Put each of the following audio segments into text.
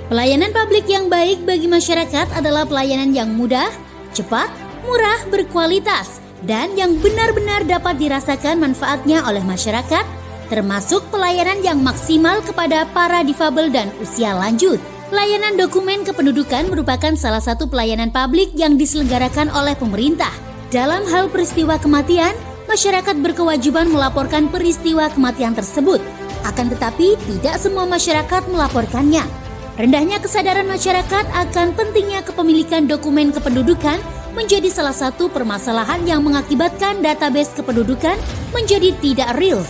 Pelayanan publik yang baik bagi masyarakat adalah pelayanan yang mudah, cepat, murah, berkualitas, dan yang benar-benar dapat dirasakan manfaatnya oleh masyarakat, termasuk pelayanan yang maksimal kepada para difabel dan usia lanjut. Layanan dokumen kependudukan merupakan salah satu pelayanan publik yang diselenggarakan oleh pemerintah. Dalam hal peristiwa kematian, masyarakat berkewajiban melaporkan peristiwa kematian tersebut. Akan tetapi, tidak semua masyarakat melaporkannya. Rendahnya kesadaran masyarakat akan pentingnya kepemilikan dokumen kependudukan menjadi salah satu permasalahan yang mengakibatkan database kependudukan menjadi tidak real.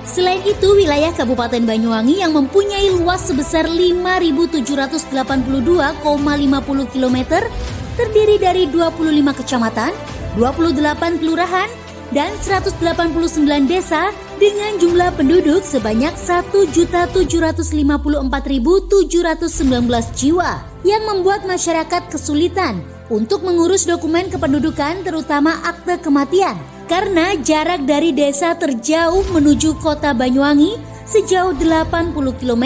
Selain itu, wilayah Kabupaten Banyuwangi yang mempunyai luas sebesar 5.782,50 km terdiri dari 25 kecamatan, 28 kelurahan, dan 189 desa dengan jumlah penduduk sebanyak 1.754.719 jiwa yang membuat masyarakat kesulitan untuk mengurus dokumen kependudukan terutama akte kematian karena jarak dari desa terjauh menuju kota Banyuwangi sejauh 80 km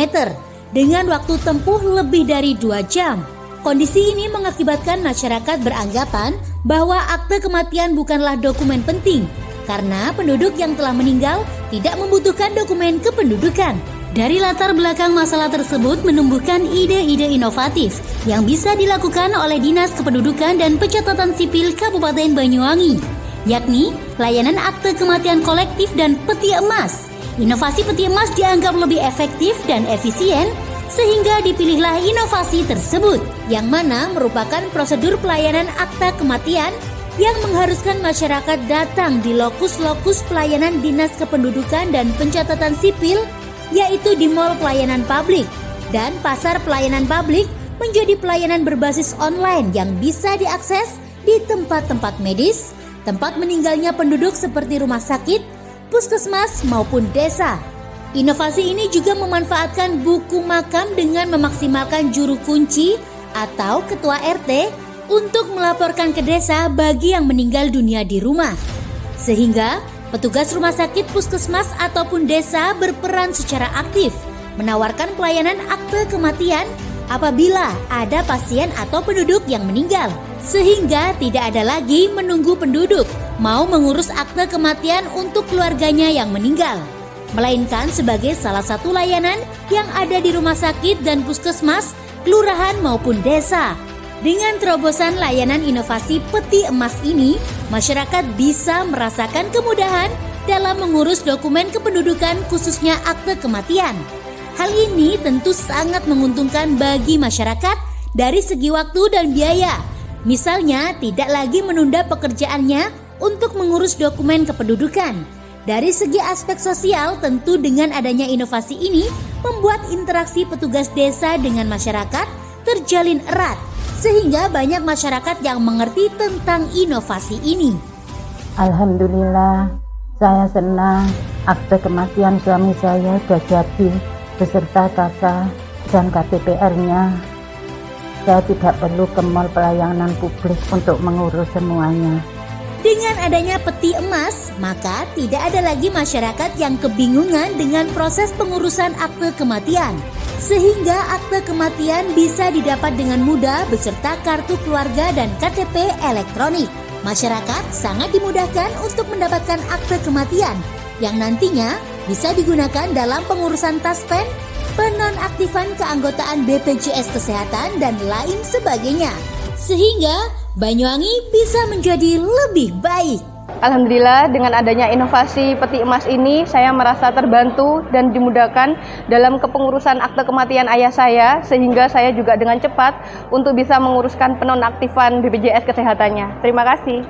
dengan waktu tempuh lebih dari 2 jam. Kondisi ini mengakibatkan masyarakat beranggapan bahwa akte kematian bukanlah dokumen penting karena penduduk yang telah meninggal tidak membutuhkan dokumen kependudukan. Dari latar belakang masalah tersebut menumbuhkan ide-ide inovatif yang bisa dilakukan oleh Dinas Kependudukan dan Pencatatan Sipil Kabupaten Banyuwangi, yakni layanan akte kematian kolektif dan peti emas. Inovasi peti emas dianggap lebih efektif dan efisien sehingga dipilihlah inovasi tersebut, yang mana merupakan prosedur pelayanan akta kematian yang mengharuskan masyarakat datang di lokus-lokus pelayanan Dinas Kependudukan dan Pencatatan Sipil, yaitu di Mall Pelayanan Publik dan Pasar Pelayanan Publik menjadi pelayanan berbasis online yang bisa diakses di tempat-tempat medis, tempat meninggalnya penduduk seperti rumah sakit, puskesmas maupun desa. Inovasi ini juga memanfaatkan buku makam dengan memaksimalkan juru kunci atau ketua RT untuk melaporkan ke desa bagi yang meninggal dunia di rumah. Sehingga petugas rumah sakit, puskesmas ataupun desa berperan secara aktif menawarkan pelayanan akte kematian apabila ada pasien atau penduduk yang meninggal. Sehingga tidak ada lagi menunggu penduduk mau mengurus akte kematian untuk keluarganya yang meninggal, melainkan sebagai salah satu layanan yang ada di rumah sakit dan puskesmas, kelurahan maupun desa. Dengan terobosan layanan inovasi peti emas ini, masyarakat bisa merasakan kemudahan dalam mengurus dokumen kependudukan khususnya akte kematian. Hal ini tentu sangat menguntungkan bagi masyarakat dari segi waktu dan biaya. Misalnya, tidak lagi menunda pekerjaannya untuk mengurus dokumen kependudukan. Dari segi aspek sosial, tentu dengan adanya inovasi ini membuat interaksi petugas desa dengan masyarakat terjalin erat, sehingga banyak masyarakat yang mengerti tentang inovasi ini. Alhamdulillah, saya senang akte kematian suami saya sudah jadi beserta kakak dan KTP-nya. Saya tidak perlu ke mall pelayanan publik untuk mengurus semuanya. Dengan adanya peti emas, maka tidak ada lagi masyarakat yang kebingungan dengan proses pengurusan akte kematian. Sehingga akte kematian bisa didapat dengan mudah beserta kartu keluarga dan KTP elektronik. Masyarakat sangat dimudahkan untuk mendapatkan akte kematian yang nantinya bisa digunakan dalam pengurusan taspen, penonaktifan keanggotaan BPJS Kesehatan, dan lain sebagainya. Sehingga Banyuwangi bisa menjadi lebih baik. Alhamdulillah, dengan adanya inovasi peti emas ini, saya merasa terbantu dan dimudahkan dalam kepengurusan akte kematian ayah saya, sehingga saya juga dengan cepat untuk bisa menguruskan penonaktifan BPJS Kesehatannya. Terima kasih.